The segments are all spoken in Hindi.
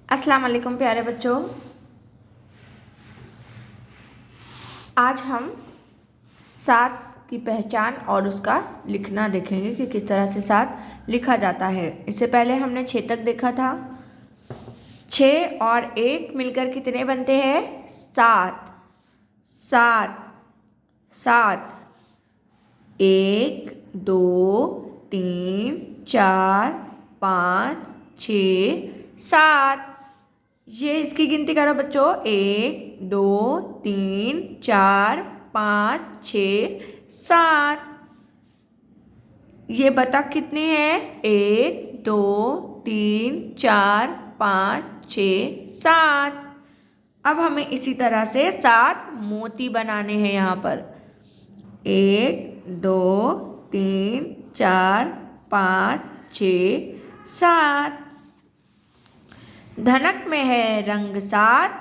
अस्सलाम वालेकुम प्यारे बच्चों। आज हम 7 की पहचान और उसका लिखना देखेंगे कि किस तरह से 7 लिखा जाता है। इससे पहले हमने 6 तक देखा था। 6 और 1 मिलकर कितने बनते हैं? 7। 7 7 1 2 3 4 5 6 7। ये इसकी गिनती करो बच्चों। 1 2 3 4 5 6 7। ये बता कितनी है? 1 2 3 4 5 6 7। अब हमें इसी तरह से 7 मोती बनाने हैं यहाँ पर। 1 2 3 4 5 6 7। धनक में है रंग 7,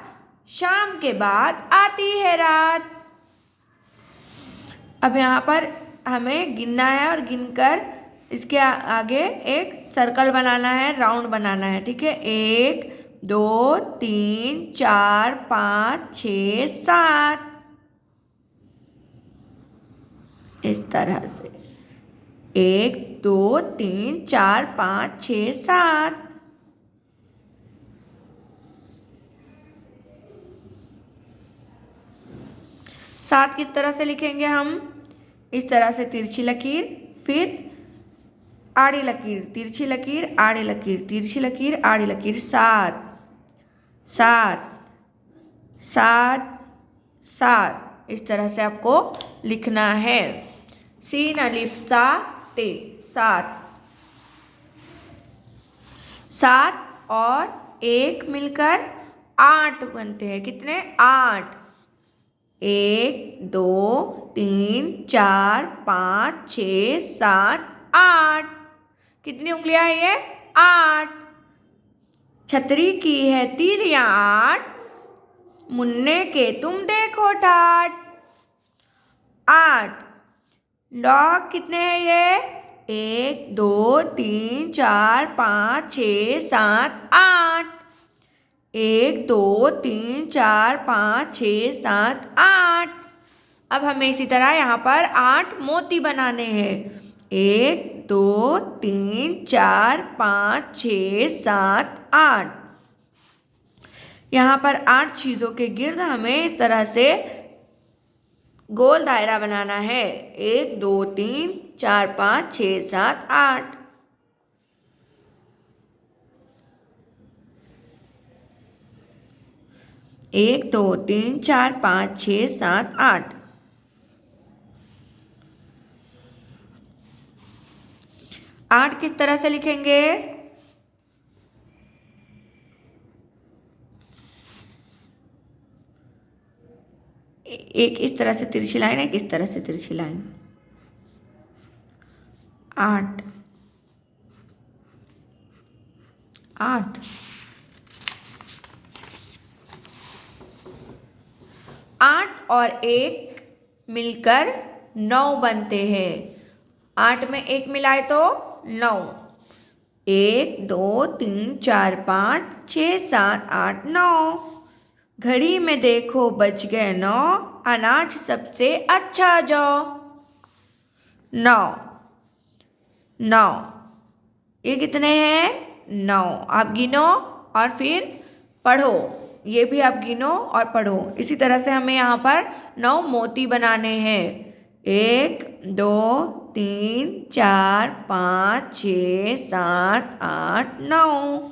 शाम के बाद आती है रात। अब यहाँ पर हमें गिनना है और गिनकर इसके आगे एक सर्कल बनाना है, राउंड बनाना है। ठीक है, 1 2 3 4 5 6 7। इस तरह से 1 2 3 4 5 6 7। सात किस तरह से लिखेंगे हम? इस तरह से तिरछी लकीर, फिर आड़ी लकीर, तिरछी लकीर, आड़ी लकीर, तिरछी लकीर, आड़ी लकीर। 7 7 7 7। इस तरह से आपको लिखना है। सीन अलिफ सा ते 7। 7 और 1 मिलकर 8 बनते हैं। कितने? 8। 1 2 3 4 5 6 7 8। कितनी उंगलियां है ये? 8। छतरी की है तीलियां 8, मुन्ने के तुम देखो ठाट। 8। लॉग कितने हैं ये? 1 2 3 4 5 6 7 8। 1 2 3 4 5 6 7 8। अब हमें इसी तरह यहाँ पर 8 मोती बनाने हैं। 1 2 3 4 5 6 7 8। यहाँ पर 8 चीज़ों के गिर्द हमें इस तरह से गोल दायरा बनाना है। 1 2 3 4 5 6 7 8। 1 2 3 4 5 6 7 8। 8 किस तरह से लिखेंगे? एक इस तरह से तिरछी लाइन, एक इस तरह से तिरछी लाइन। 8 8। 8 और 1 मिलकर 9 बनते हैं। 8 में 1 मिलाए तो 9। 1 2 3 4 5 6 7 8 9। घड़ी में देखो बज गए 9, अनाज सबसे अच्छा जो। 9 9। ये कितने हैं? 9। आप गिनो और फिर पढ़ो। ये भी आप गिनो और पढ़ो। इसी तरह से हमें यहाँ पर 9 मोती बनाने हैं। 1 2 3 4 5 6 7 8 9।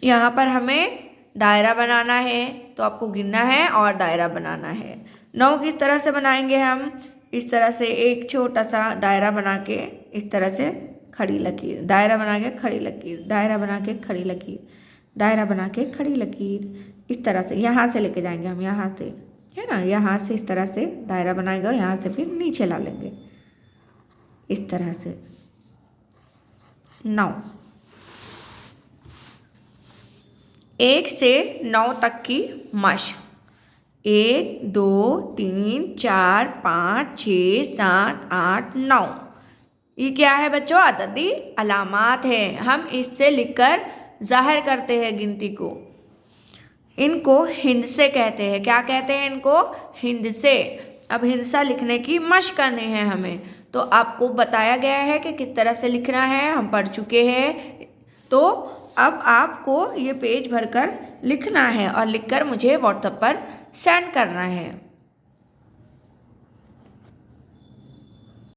यहाँ पर हमें दायरा बनाना है, तो आपको गिनना है और दायरा बनाना है। 9 किस तरह से बनाएंगे हम? इस तरह से एक छोटा सा दायरा बना के इस तरह से खड़ी लकीर, दायरा बना के खड़ी लकीर, दायरा बना के खड़ी लकीर, दायरा बना के खड़ी लकीर। इस तरह से यहाँ से लेके जाएंगे हम, यहाँ से, है ना, यहाँ से इस तरह से दायरा बनाएंगे और यहाँ से फिर नीचे ला लेंगे इस तरह से। 9। 1 से 9 तक की मश्क। 1 2 3 4 5 6 7 8 9। ये क्या है बच्चों? अददी अलामात है। हम इससे लिखकर ज़ाहिर करते हैं गिनती को। इनको हिंदसे कहते हैं। क्या कहते हैं इनको? हिंदसे। अब हिंसा लिखने की मशक करनी है हमें, तो आपको बताया गया है कि किस तरह से लिखना है, हम पढ़ चुके हैं। तो अब आपको ये पेज भरकर लिखना है और लिखकर मुझे व्हाट्सएप पर सेंड करना है।